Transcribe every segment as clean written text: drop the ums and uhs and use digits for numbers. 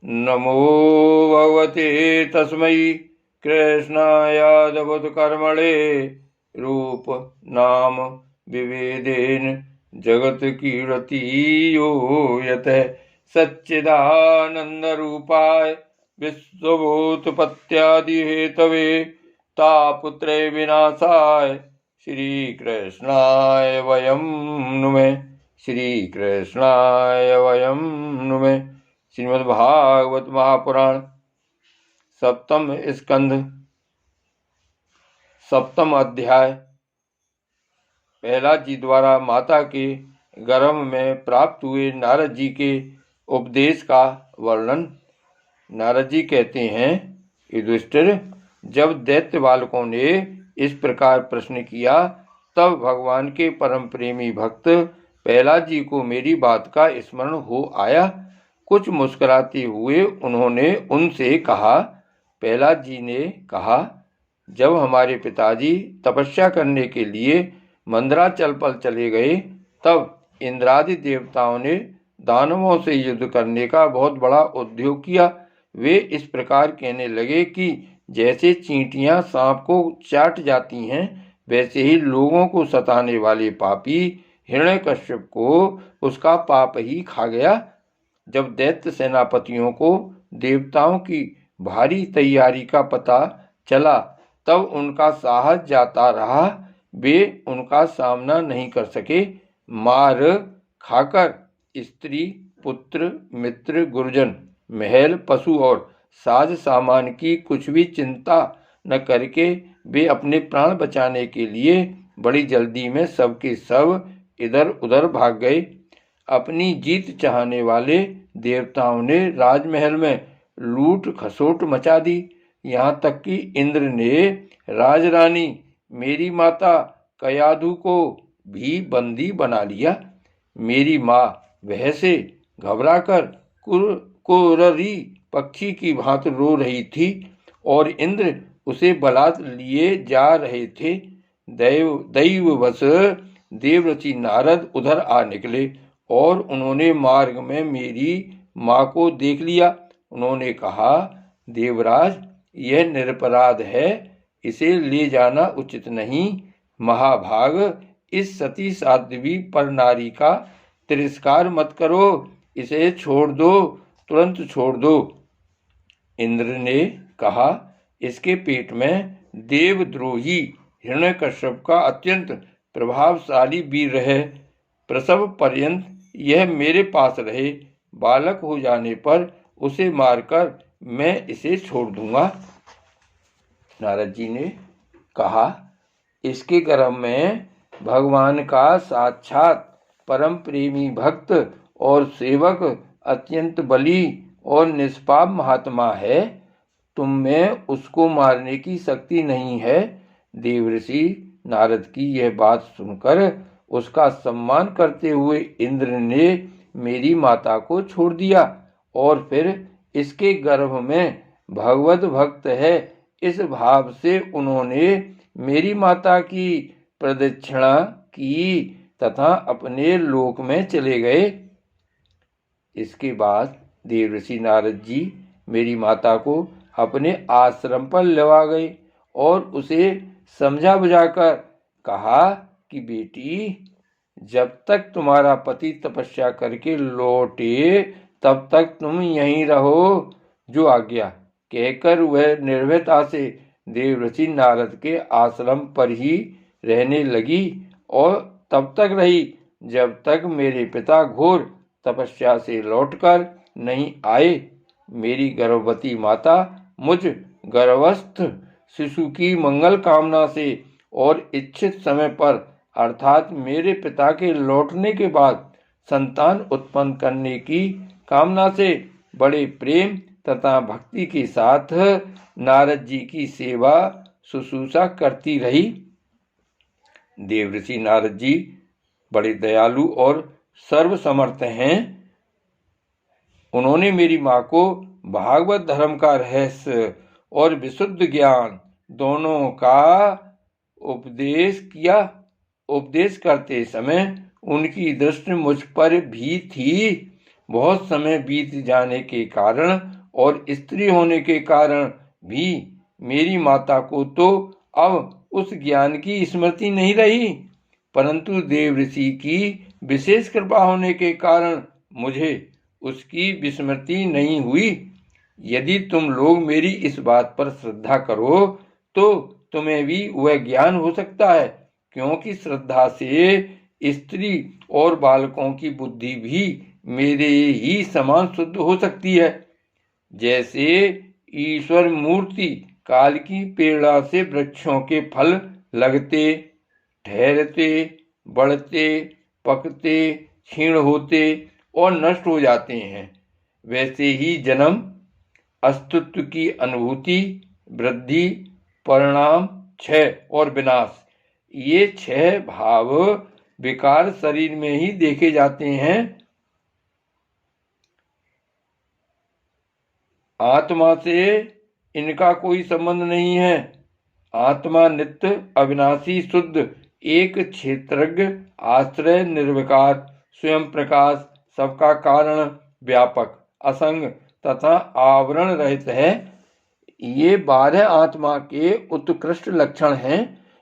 नमो भगवते तस्मै कृष्णायादवत्कर्मणे रूप नाम विभेदेन जगत कीर्ति यो यतः सच्चिदानन्दरूपाय विश्वभूतपत्यादि हेतवे तापुत्रे विनाशाय श्रीकृष्णाय वयं नुमः। श्रीकृष्णाय वयं नुमः। श्रीमद्भागवत महापुराण सप्तम स्कंध सप्तम अध्याय। प्रहलाद जी द्वारा माता के गर्भ में प्राप्त हुए नारद जी के उपदेश का वर्णन। नारद जी कहते हैं, युधिष्ठिर, जब दैत्य बालकों ने इस प्रकार प्रश्न किया तब भगवान के परम प्रेमी भक्त प्रहलाद जी को मेरी बात का स्मरण हो आया। कुछ मुस्कुराते हुए उन्होंने उनसे कहा। प्रहलाद जी ने कहा, जब हमारे पिताजी तपस्या करने के लिए मंदराचल पर चले गए तब इंद्रादि देवताओं ने दानवों से युद्ध करने का बहुत बड़ा उद्योग किया। वे इस प्रकार कहने लगे कि जैसे चींटियां सांप को चाट जाती हैं, वैसे ही लोगों को सताने वाले पापी हिरण्यकश्यप को उसका पाप ही खा गया। जब दैत्य सेनापतियों को देवताओं की भारी तैयारी का पता चला तब उनका साहस जाता रहा। वे उनका सामना नहीं कर सके। मार खाकर स्त्री, पुत्र, मित्र, गुरुजन, महल, पशु और साज सामान की कुछ भी चिंता न करके वे अपने प्राण बचाने के लिए बड़ी जल्दी में सबके सब इधर उधर भाग गए। अपनी जीत चाहने वाले देवताओं ने राजमहल में लूट खसोट मचा दी। यहाँ तक कि इंद्र ने राजरानी मेरी माता कयाधु को भी बंदी बना लिया। मेरी माँ वह से घबराकर कुररी पक्षी की भांति रो रही थी और इंद्र उसे बलात् लिए जा रहे थे। दैववश देवऋषि नारद उधर आ निकले और उन्होंने मार्ग में मेरी माँ को देख लिया। उन्होंने कहा, देवराज, यह निरपराध है, इसे ले जाना उचित नहीं। महाभाग, इस सती साध्वी पर नारी का तिरस्कार मत करो, इसे छोड़ दो, तुरंत छोड़ दो। इंद्र ने कहा, इसके पेट में देवद्रोही हिरण्यकश्यप का अत्यंत प्रभावशाली वीर है। प्रसव पर्यंत यह मेरे पास रहे। बालक हो जाने पर उसे मारकर मैं इसे छोड़ दूंगा। नारद जी ने कहा, इसके गर्भ में भगवान का साक्षात परम प्रेमी भक्त और सेवक अत्यंत बली और निष्पाप महात्मा है। तुम में उसको मारने की शक्ति नहीं है। देवऋषि नारद की यह बात सुनकर उसका सम्मान करते हुए इंद्र ने मेरी माता को छोड़ दिया और फिर इसके गर्भ में भगवत भक्त है इस भाव से उन्होंने मेरी माता की प्रदक्षिणा की तथा अपने लोक में चले गए। इसके बाद देवऋषि नारद जी मेरी माता को अपने आश्रम पर लवा गए और उसे समझा बुझाकर कहा कि बेटी, जब तक तुम्हारा पति तपस्या करके लौटे तब तक तुम यहीं रहो। जो आज्ञा कहकर वह निर्भयता से देवऋषि नारद के आश्रम पर ही रहने लगी और तब तक रही जब तक मेरे पिता घोर तपस्या से लौटकर नहीं आए। मेरी गर्भवती माता मुझ गर्भस्थ शिशु की मंगल कामना से और इच्छित समय पर अर्थात मेरे पिता के लौटने के बाद संतान उत्पन्न करने की कामना से बड़े प्रेम तथा भक्ति के साथ नारद जी की सेवा शुश्रूषा करती रही। देवऋषि नारद जी बड़े दयालु और सर्वसमर्थ हैं। उन्होंने मेरी माँ को भागवत धर्म का रहस्य और विशुद्ध ज्ञान दोनों का उपदेश किया। उपदेश करते समय उनकी दृष्टि मुझ पर भी थी। बहुत समय बीत जाने के कारण और स्त्री होने के कारण भी मेरी माता को तो अब उस ज्ञान की स्मृति नहीं रही, परंतु देव ऋषि की विशेष कृपा होने के कारण मुझे उसकी विस्मृति नहीं हुई। यदि तुम लोग मेरी इस बात पर श्रद्धा करो तो तुम्हें भी वह ज्ञान हो सकता है, क्योंकि श्रद्धा से स्त्री और बालकों की बुद्धि भी मेरे ही समान शुद्ध हो सकती है। जैसे ईश्वर मूर्ति काल की प्रेरणा से वृक्षों के फल लगते, ठहरते, बढ़ते, पकते, क्षीण होते और नष्ट हो जाते हैं, वैसे ही जन्म, अस्तित्व की अनुभूति, वृद्धि, परिणाम, क्षय और विनाश, ये 6 भाव विकार शरीर में ही देखे जाते हैं। आत्मा से इनका कोई संबंध नहीं है। आत्मा नित्य, अविनाशी, शुद्ध, एक क्षेत्रज्ञ, आश्रय, निर्विकार, स्वयं प्रकाश, सबका कारण, व्यापक, असंग तथा आवरण रहित है। ये 12 आत्मा के उत्कृष्ट लक्षण हैं।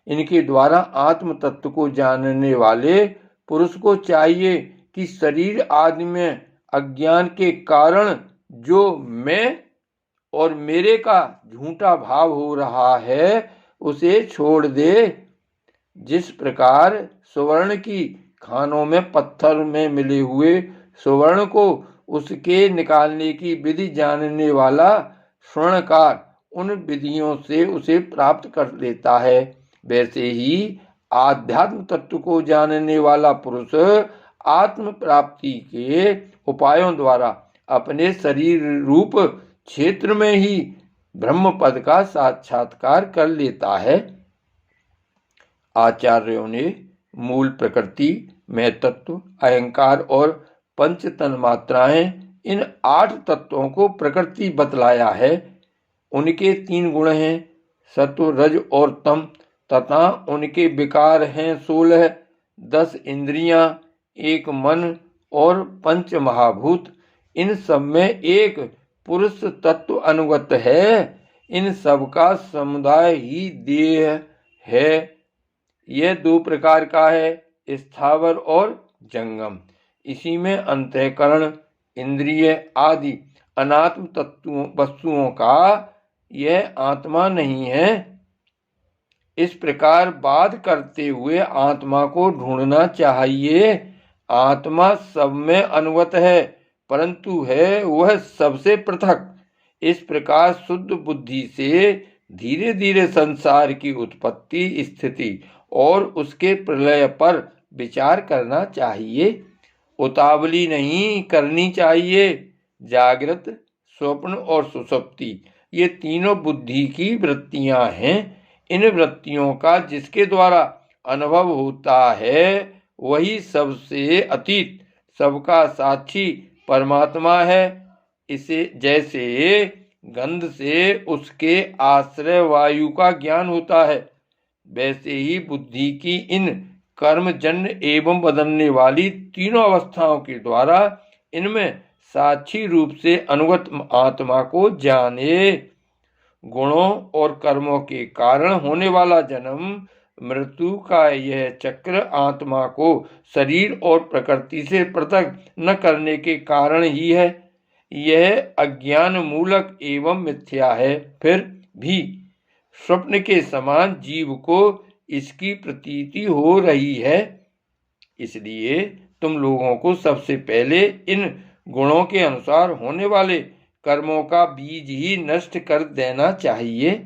इनके द्वारा आत्म तत्व को जानने वाले पुरुष को चाहिए कि शरीर आदि में अज्ञान के कारण जो मैं और मेरे का झूठा भाव हो रहा है उसे छोड़ दे। जिस प्रकार सुवर्ण की खानों में पत्थर में मिले हुए सुवर्ण को उसके निकालने की विधि जानने वाला स्वर्णकार उन विधियों से उसे प्राप्त कर लेता है, वैसे ही आध्यात्म तत्व को जानने वाला पुरुष आत्म प्राप्ति के उपायों द्वारा अपने शरीर रूप क्षेत्र में ही ब्रह्म पद का साक्षात्कार कर लेता है। आचार्यों ने मूल प्रकृति, मैं तत्व, अहंकार और पंच तन्मात्राएं, इन 8 तत्वों को प्रकृति बतलाया है। उनके 3 गुण हैं, सत्व, रज और तम, तथा उनके विकार हैं 16, 10 इंद्रियां, 1 मन और 5 महाभूत। इन सब में एक पुरुष तत्व अनुगत है। इन सब का समुदाय ही देह है। यह 2 प्रकार का है, स्थावर और जंगम। इसी में अंतःकरण, इंद्रिय आदि अनात्म तत्वों वस्तुओं का यह आत्मा नहीं है। इस प्रकार बात करते हुए आत्मा को ढूंढना चाहिए। आत्मा सब में अनुगत है, परंतु है वह सबसे पृथक। इस प्रकार शुद्ध बुद्धि से धीरे धीरे संसार की उत्पत्ति, स्थिति और उसके प्रलय पर विचार करना चाहिए। उतावली नहीं करनी चाहिए। जागृत, स्वप्न और सुषुप्ति, ये तीनों बुद्धि की वृत्तियां हैं। इन वृत्तियों का जिसके द्वारा अनुभव होता है वही सबसे अतीत, सबका साक्षी परमात्मा है। इसे जैसे गंध से उसके आश्रय वायु का ज्ञान होता है, वैसे ही बुद्धि की इन कर्मजन्य एवं बदलने वाली तीनों अवस्थाओं के द्वारा इनमें साक्षी रूप से अनुगत आत्मा को जाने। गुणों और कर्मों के कारण होने वाला जन्म मृत्यु का यह चक्र आत्मा को शरीर और प्रकृति से पृथक न करने के कारण ही है। यह अज्ञान मूलक एवं मिथ्या है। फिर भी स्वप्न के समान जीव को इसकी प्रतीति हो रही है। इसलिए तुम लोगों को सबसे पहले इन गुणों के अनुसार होने वाले कर्मों का बीज ही नष्ट कर देना चाहिए।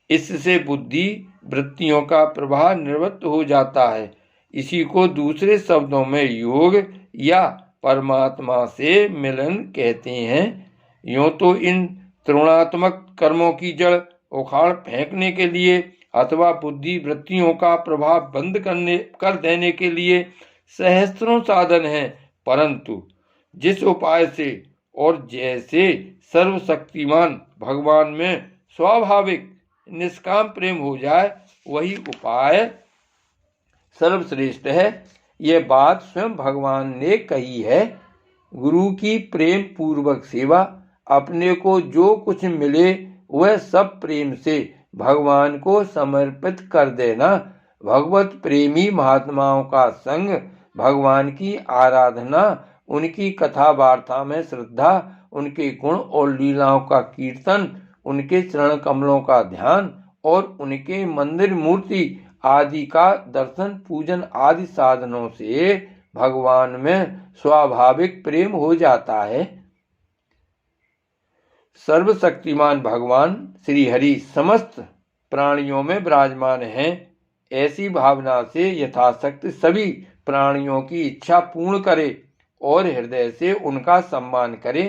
इससे बुद्धि वृत्तियों का प्रवाह निवृत्त हो जाता है। इसी को दूसरे शब्दों में योग या परमात्मा से मिलन कहते हैं। यूं तो इन त्रिगुणात्मक कर्मों की जड़ उखाड़ फेंकने के लिए अथवा बुद्धि वृत्तियों का प्रभाव बंद कर देने के लिए सहस्त्रों साधन हैं, परंतु जिस उपाय से और जैसे सर्वशक्तिमान भगवान में स्वाभाविक निष्काम प्रेम हो जाए वही उपाय सर्वश्रेष्ठ है। यह बात स्वयं भगवान ने कही है। गुरु की प्रेम पूर्वक सेवा, अपने को जो कुछ मिले वह सब प्रेम से भगवान को समर्पित कर देना, भगवत प्रेमी महात्माओं का संग, भगवान की आराधना, उनकी कथा वार्ता में श्रद्धा, उनके गुण और लीलाओं का कीर्तन, उनके चरण कमलों का ध्यान और उनके मंदिर मूर्ति आदि का दर्शन पूजन आदि साधनों से भगवान में स्वाभाविक प्रेम हो जाता है। सर्वशक्तिमान भगवान श्री हरि समस्त प्राणियों में विराजमान हैं। ऐसी भावना से यथाशक्ति सभी प्राणियों की इच्छा पूर्ण करे और हृदय से उनका सम्मान करे।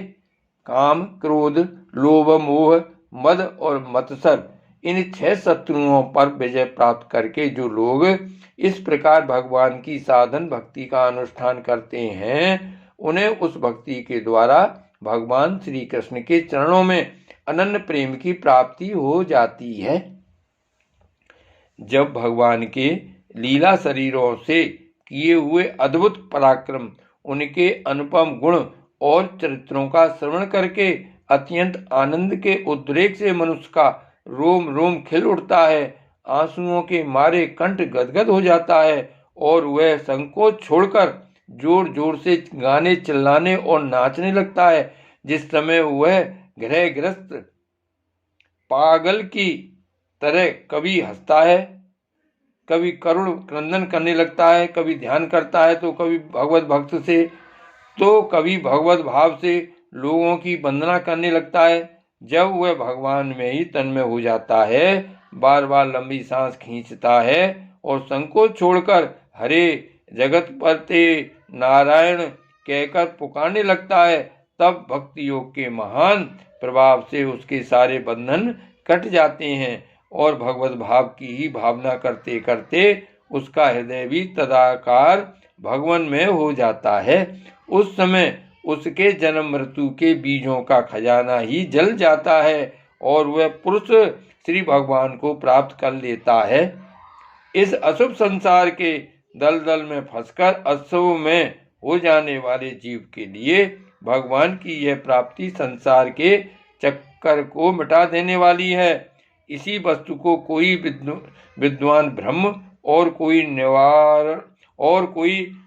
काम, क्रोध, लोभ, मोह, मद और मत्सर इन 6 शत्रुओं पर विजय प्राप्त करके जो लोग इस प्रकार भगवान की साधन भक्ति का अनुष्ठान करते हैं, उन्हें उस भक्ति के द्वारा भगवान श्री कृष्ण के चरणों में अनन्य प्रेम की प्राप्ति हो जाती है। जब भगवान के लीला शरीरों से किए हुए अद्भुत पराक्रम, उनके अनुपम गुण और चरित्रों का श्रवण करके अत्यंत आनंद के उद्रेक से मनुष्य का रोम रोम खिल उठता है, आंसुओं के मारे कंठ गदगद हो जाता है और वह संकोच छोड़कर जोर जोर से गाने, चिल्लाने और नाचने लगता है। जिस समय वह ग्रहग्रस्त पागल की तरह कभी हंसता है, कभी करुण क्रंदन करने लगता है, कभी ध्यान करता है, तो कभी भगवत भक्त से, तो कभी भगवत भाव से लोगों की वंदना करने लगता है। जब वह भगवान में ही तन्मय हो जाता है, बार बार लंबी सांस खींचता है और संकोच छोड़कर हरे जगतपते नारायण कहकर पुकारने लगता है, तब भक्ति योग के महान प्रभाव से उसके सारे बंधन कट जाते हैं और भगवत भाव की ही भावना करते करते उसका हृदय भी तदाकार भगवान में हो जाता है। उस समय उसके जन्म मृत्यु के बीजों का खजाना ही जल जाता है और वह पुरुष श्री भगवान को प्राप्त कर लेता है। इस अशुभ संसार के दलदल में फंसकर अशुभ में हो जाने वाले जीव के लिए भगवान की यह प्राप्ति संसार के चक्कर को मिटा देने वाली है। इसी वस्तु को कोई विद्वान ब्रह्म और कोई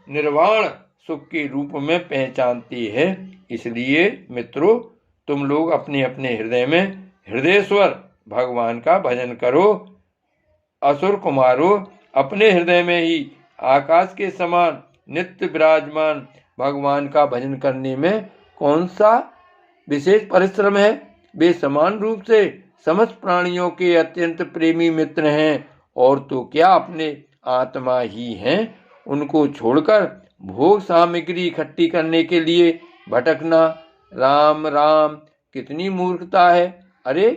निर्वाण सुख के रूप में पहचानती है। इसलिए मित्रों, तुम लोग अपने अपने हृदय में हृदयेश्वर भगवान का भजन करो। असुर कुमारों, अपने हृदय में ही आकाश के समान नित्य विराजमान भगवान का भजन करने में कौन सा विशेष परिश्रम है। वे समान रूप से समस्त प्राणियों के अत्यंत प्रेमी मित्र हैं और तो क्या अपने आत्मा ही हैं। उनको छोड़कर भोग सामग्री इकट्ठी करने के लिए भटकना राम राम कितनी मूर्खता है। अरे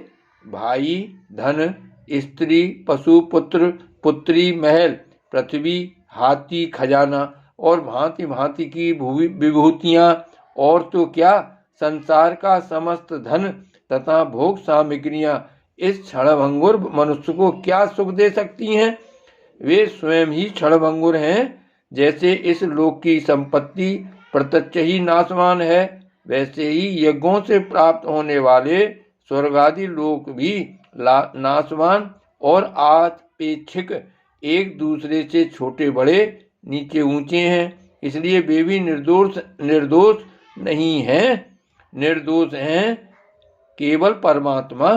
भाई, धन, स्त्री, पशु, पुत्र, पुत्री, महल, पृथ्वी, हाथी, खजाना और भांति भांति की विभूतियां और तो क्या संसार का समस्त धन तथा भोग सामग्रियां इस क्षणभंगुर मनुष्य को क्या सुख दे सकती हैं। वे स्वयं ही क्षणभंगुर हैं। जैसे इस लोक की संपत्ति प्रत्यक्ष ही नाशवान है, वैसे ही यज्ञों से प्राप्त होने वाले स्वर्गादि लोक भी नाशवान और आपेक्षिक एक दूसरे से छोटे बड़े नीचे ऊंचे हैं। इसलिए वे भी निर्दोष नहीं हैं। निर्दोष हैं केवल परमात्मा।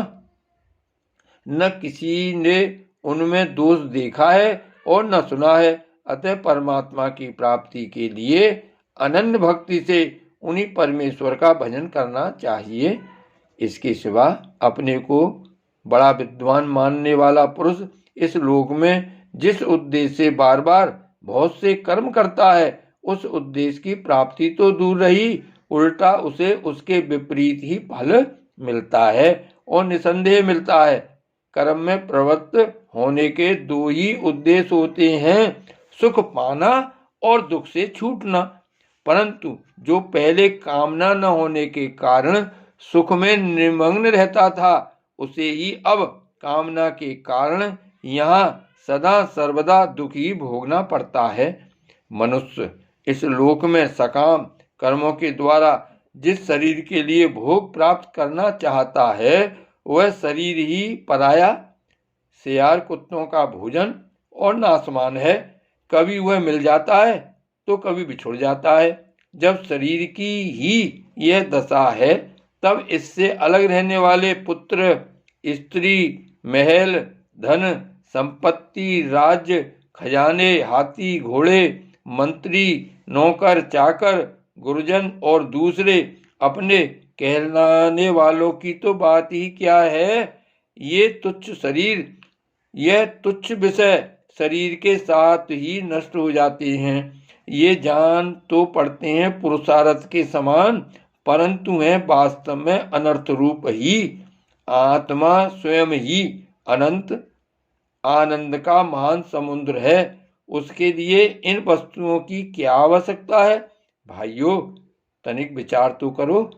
न किसी ने उनमें दोष देखा है और न सुना है। अतः परमात्मा की प्राप्ति के लिए अनन्य भक्ति से उन्हीं परमेश्वर का भजन करना चाहिए। इसके सिवा अपने को बड़ा विद्वान मानने वाला पुरुष इस लोक में जिस उद्देश्य से बार बार बहुत से कर्म करता है, उस उद्देश्य की प्राप्ति तो दूर रही, उल्टा उसे उसके विपरीत ही फल मिलता है और निसंदेह मिलता है। कर्म में प्रवृत्त होने के 2 ही उद्देश्य होते हैं, सुख पाना और दुख से छूटना। परंतु जो पहले कामना न होने के कारण सुख में निमग्न रहता था, उसे ही अब कामना के कारण यहाँ सदा सर्वदा दुख ही भोगना पड़ता है। मनुष्य इस लोक में सकाम कर्मों के द्वारा जिस शरीर के लिए भोग प्राप्त करना चाहता है वह शरीर ही पराया, सियार कुत्तों का भोजन और नासमान है। कभी वह मिल जाता है तो कभी बिछुड़ जाता है। जब शरीर की ही यह दशा है तब इससे अलग रहने वाले पुत्र, स्त्री, महल, धन, संपत्ति, राज्य, खजाने, हाथी, घोड़े, मंत्री, नौकर, चाकर, गुरुजन और दूसरे अपने कहलाने वालों की तो बात ही क्या है। ये तुच्छ शरीर, यह तुच्छ विषय शरीर के साथ ही नष्ट हो जाते हैं। ये जान तो पड़ते हैं पुरुषार्थ के समान, परंतु है वास्तव में अनर्थ रूप ही। आत्मा स्वयं ही अनंत आनंद का महान समुद्र है। उसके लिए इन वस्तुओं की क्या आवश्यकता है। भाइयों, तनिक विचार तो करो।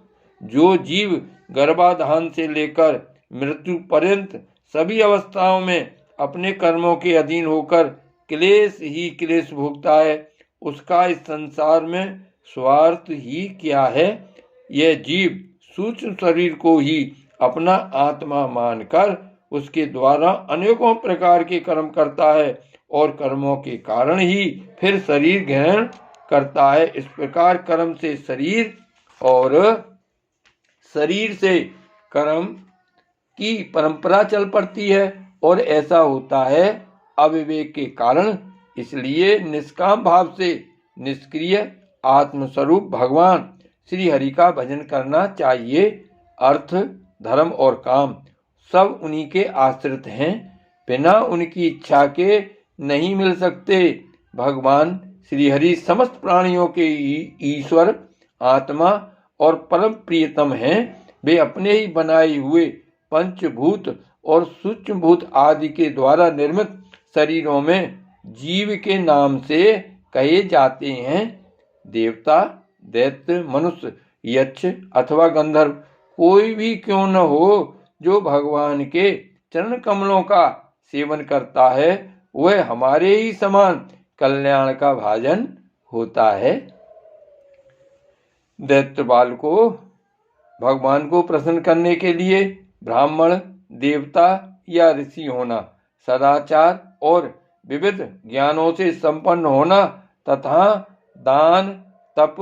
जो जीव गर्भाधान से लेकर मृत्यु पर्यंत सभी अवस्थाओं में अपने कर्मों के अधीन होकर क्लेश ही क्लेश भोगता है, उसका इस संसार में स्वार्थ ही क्या है। यह जीव सूक्ष्म शरीर को ही अपना आत्मा मानकर उसके द्वारा अनेकों प्रकार के कर्म करता है और कर्मों के कारण ही फिर शरीर ग्रहण करता है। इस प्रकार कर्म से शरीर और शरीर से कर्म की परंपरा चल पड़ती है और ऐसा होता है अविवेक के कारण। इसलिए निष्काम भाव से निष्क्रिय आत्मस्वरूप भगवान श्री हरि का भजन करना चाहिए। अर्थ, धर्म और काम सब उन्हीं के आश्रित हैं, बिना उनकी इच्छा के नहीं मिल सकते। भगवान श्री हरि समस्त प्राणियों के ईश्वर, आत्मा और परम प्रियतम हैं। वे अपने ही बनाए हुए पंचभूत और सूक्ष्मभूत आदि के द्वारा निर्मित शरीरों में जीव के नाम से कहे जाते हैं। देवता, दैत्य, मनुष्य, यक्ष अथवा गंधर्व कोई भी क्यों न हो, जो भगवान के चरण कमलों का सेवन करता है वह हमारे ही समान कल्याण का भाजन होता है। दैत्य बाल को भगवान को प्रसन्न करने के लिए ब्राह्मण, देवता या ऋषि होना, सदाचार और विविध ज्ञानों से संपन्न होना तथा दान, तप,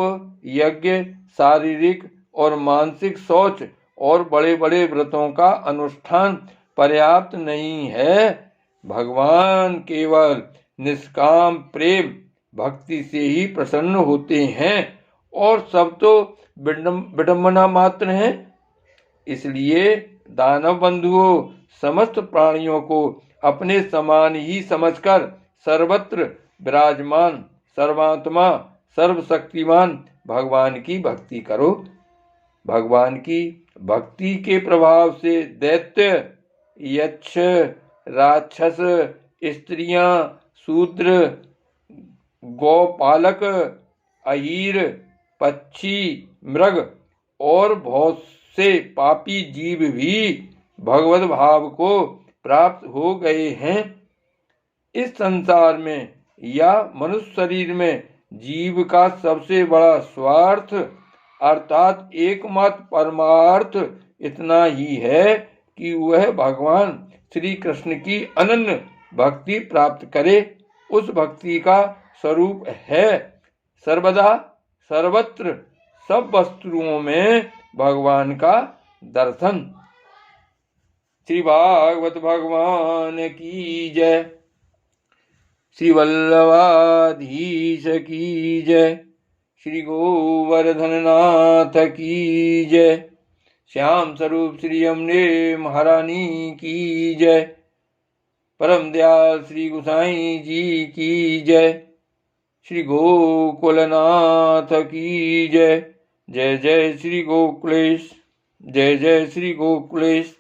यज्ञ, शारीरिक और मानसिक शौच और बड़े बड़े व्रतों का अनुष्ठान पर्याप्त नहीं है। भगवान केवल निष्काम प्रेम भक्ति से ही प्रसन्न होते हैं और सब तो विडंबना मात्र है। इसलिए दानव बंधुओं, समस्त प्राणियों को अपने समान ही समझकर सर्वत्र विराजमान सर्वात्मा सर्वशक्तिमान भगवान की भक्ति करो। भगवान की भक्ति के प्रभाव से दैत्य, यक्ष, राक्षस, स्त्रियां, शूद्र, गौपालक, अहीर, पक्षी, मृग और बहुत से पापी जीव भी भगवत भाव को प्राप्त हो गए हैं। इस संसार में या मनुष्य शरीर में जीव का सबसे बड़ा स्वार्थ अर्थात एकमात्र परमार्थ इतना ही है कि वह भगवान श्री कृष्ण की अनन्य भक्ति प्राप्त करे। उस भक्ति का स्वरूप है सर्वदा सर्वत्र सब वस्तुओं में भगवान का दर्शन। श्री भागवत भगवान की जय। श्री वल्लभाधीश की जय। श्री गोवर्धन नाथ की जय। श्याम स्वरूप श्री अम्बे महारानी की जय। परम दयाल श्री गोसाई जी की जय। श्री गोकुलनाथ की जय। जय जय श्री गोकुलेश। जय जय श्री गोकुलेश।